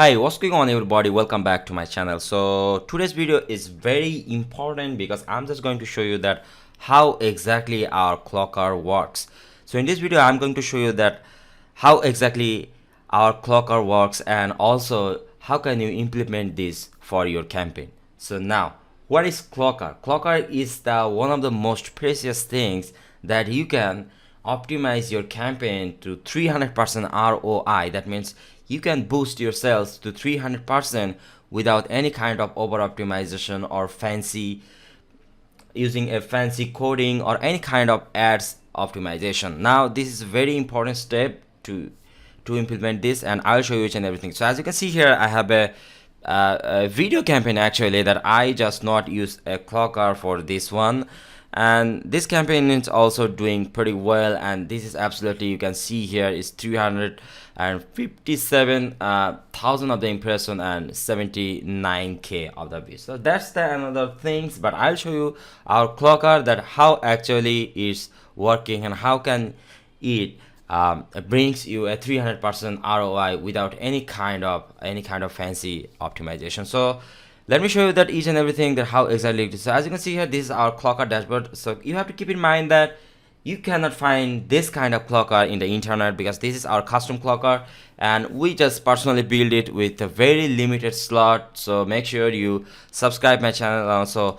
Hi, what's going on everybody? Welcome back to my channel. So today's video is very important because I'm just going to show you that how exactly our cloaker works. So in this video I'm going to show you that how exactly our cloaker works and also how can you implement this for your campaign. So now, what is cloaker? Cloaker is the one of the most precious things that you can optimize your campaign to 300% ROI. That means you can boost your sales to 300% without any kind of over optimization or fancy using a fancy coding or any kind of ads optimization. Now this is a very important step to implement this, and I'll show you each and everything. So as you can see here, I have a video campaign actually that I just not use a cloaker for this one, and this campaign is also doing pretty well, and this is absolutely, you can see here is 357,000 of the impression and 79k of the views. So that's the another things, but I'll show you our cloaker that how actually is working and how can it brings you a 300% ROI without any kind of fancy optimization. So let me show you that each and everything that how exactly it is. So as you can see here, this is our cloaker dashboard. So you have to keep in mind that you cannot find this kind of cloaker in the internet because this is our custom cloaker and we just personally build it with a very limited slot. So make sure you subscribe my channel and also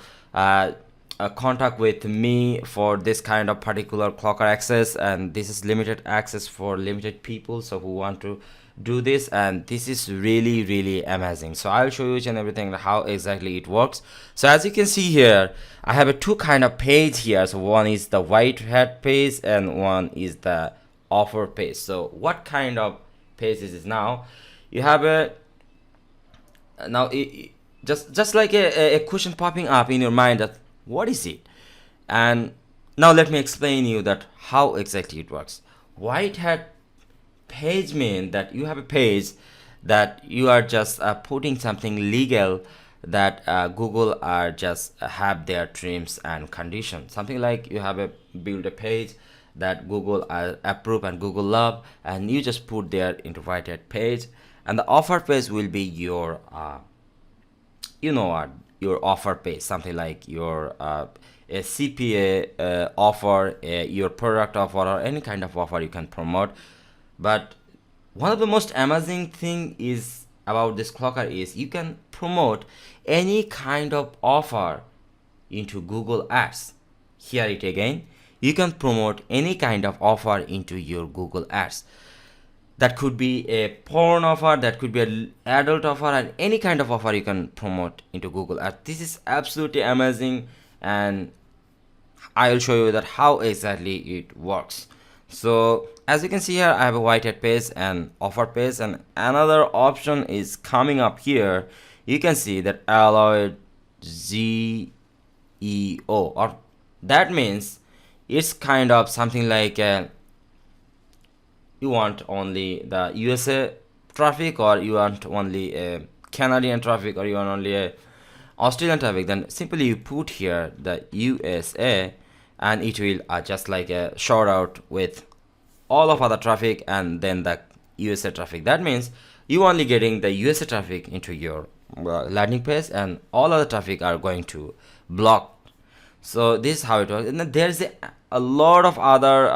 contact with me for this kind of particular cloaker access, and this is limited access for limited people so who want to do this, and this is really amazing. So I'll show you each and everything how exactly it works. So as you can see here, I have a two kind of page here. So one is the white hat page and one is the offer page. So what kind of page is this? Now you have a just like a question popping up in your mind that what is it? And now let me explain you that how exactly it works. White hat page mean that you have a page that you are just putting something legal that Google are just have their terms and conditions, something like you have a build a page that Google approve and Google love, and you just put there into white hat page, and the offer page will be your you know what, your offer page, something like your a CPA offer, your product offer, or any kind of offer you can promote. But one of the most amazing thing is about this cloaker is you can promote any kind of offer into Google Ads. Hear it again, you can promote any kind of offer into your Google Ads. That could be a porn offer, that could be an adult offer, and any kind of offer you can promote into Google Ads. This is absolutely amazing, and I will show you that how exactly it works. So as you can see here, I have a white hat page and offer page, and another option is coming up here. You can see that alloy ZEO, or that means it's kind of something like you want only the USA traffic, or you want only a Canadian traffic, or you want only a Australian traffic, then simply you put here the USA, and it will just like a shout out with all of other traffic and then the USA traffic. That means you only getting the USA traffic into your landing page, and all other traffic are going to block. So this is how it works. And then there's a lot of other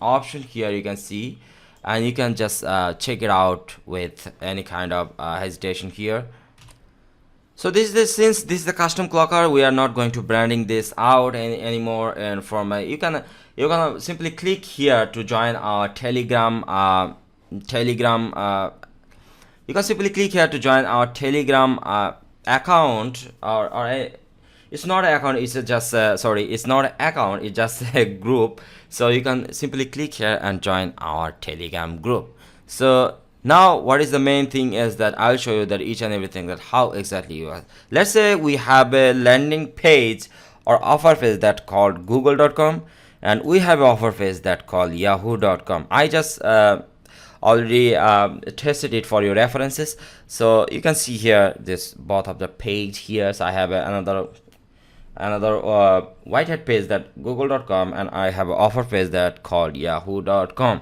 option here you can see, and you can just check it out with any kind of hesitation here. So this is since this is the custom cloaker, we are not going to branding this out anymore. And for my, you can simply click here to join our Telegram. You can simply click here to join our Telegram account, or it's not an account, it's just sorry, it's not an account, it's just a group. So you can simply click here and join our Telegram group. So now what is the main thing is that I'll show you that each and everything that how exactly you are. Let's say we have a landing page or offer page that called google.com, and we have an offer page that called yahoo.com. I just already tested it for your references. So you can see here this both of the page here. So I have another white hat page that google.com, and I have an offer page that called yahoo.com.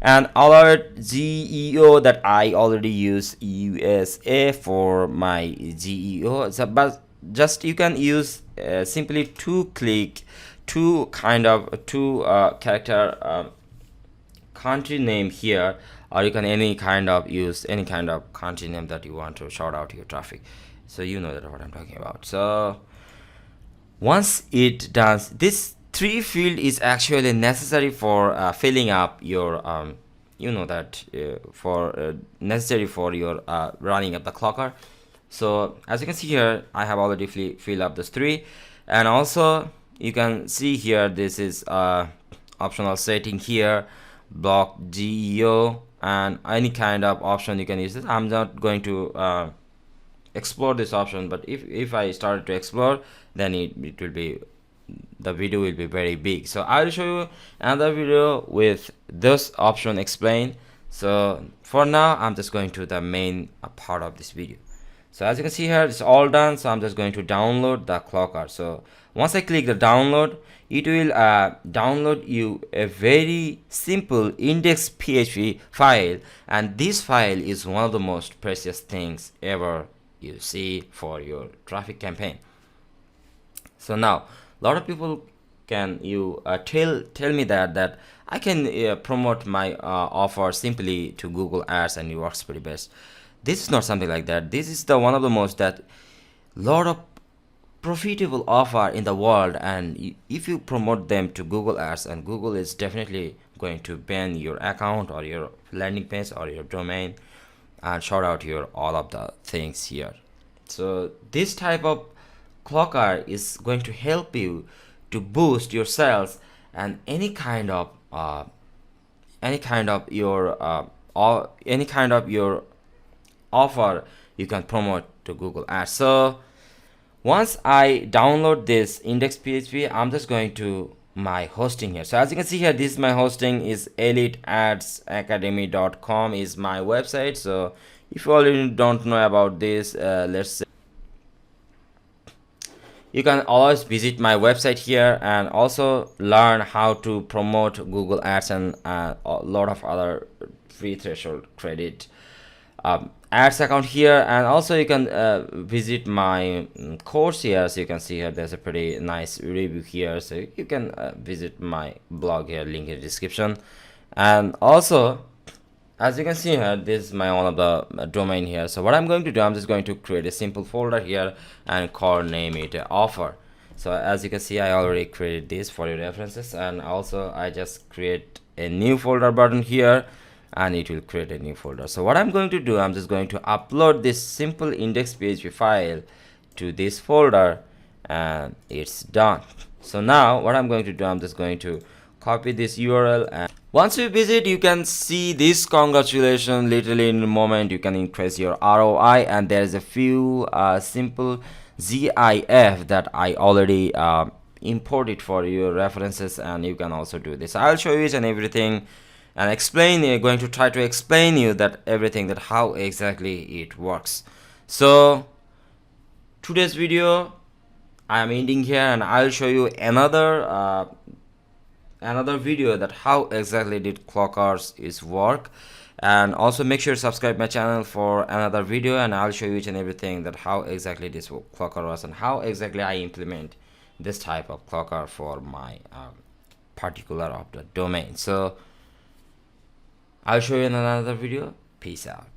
and alert GEO that I already use USA for my GEO. So, but just you can use simply two character country name here, or you can use any kind of country name that you want to shout out your traffic. So you know that what I'm talking about. So once it does, this three field is actually necessary for filling up your necessary for your running up the cloaker. So as you can see here, I have already filled up this three, and also you can see here this is optional setting here, block GEO, and any kind of option you can use this. I'm not going to explore this option, but if I started to explore, then it will be, the video will be very big. So I'll show you another video with this option explained. So for now, I'm just going to the main part of this video. So as you can see here, it's all done. So I'm just going to download the cloaker. So once I click the download, it will download you a very simple index.php file, and this file is one of the most precious things ever you see for your traffic campaign. So now a lot of people can tell me that I can promote my offer simply to Google Ads and it works pretty best. This is not something like that. This is the one of the most that lot of profitable offer in the world, and if you promote them to Google Ads, and Google is definitely going to ban your account or your landing page or your domain and shout out your all of the things here. So this type of cloaker is going to help you to boost your sales and any kind of your offer you can promote to Google Ads. So once I download this index.php, I'm just going to my hosting here. So as you can see here, this is my hosting, is eliteadsacademy.com is my website. So if you already don't know about this, let's say you can always visit my website here and also learn how to promote Google Ads and a lot of other free threshold credit ads account here. And also you can visit my course here. So you can see here there's a pretty nice review here, so you can visit my blog here, link in the description. And also as you can see here, this is my one of the domain here. So what I'm going to do, I'm just going to create a simple folder here and name it offer. So as you can see, I already created this for your references, and also I just create a new folder button here and it will create a new folder. So what I'm going to do, I'm just going to upload this simple index.php file to this folder and it's done. So now what I'm going to do, I'm just going to copy this URL, and once you visit, you can see this congratulations literally in a moment. You can increase your ROI, and there's a few simple GIF that I already imported for your references, and you can also do this. I'll show you each and everything and explain, going to try to explain you that everything, that how exactly it works. So today's video I am ending here, and I'll show you another video that how exactly did cloakers is work. And also make sure to subscribe my channel for another video, and I'll show you each and everything that how exactly this cloaker was and how exactly I implement this type of cloaker for my particular of the domain. So I'll show you in another video. Peace out.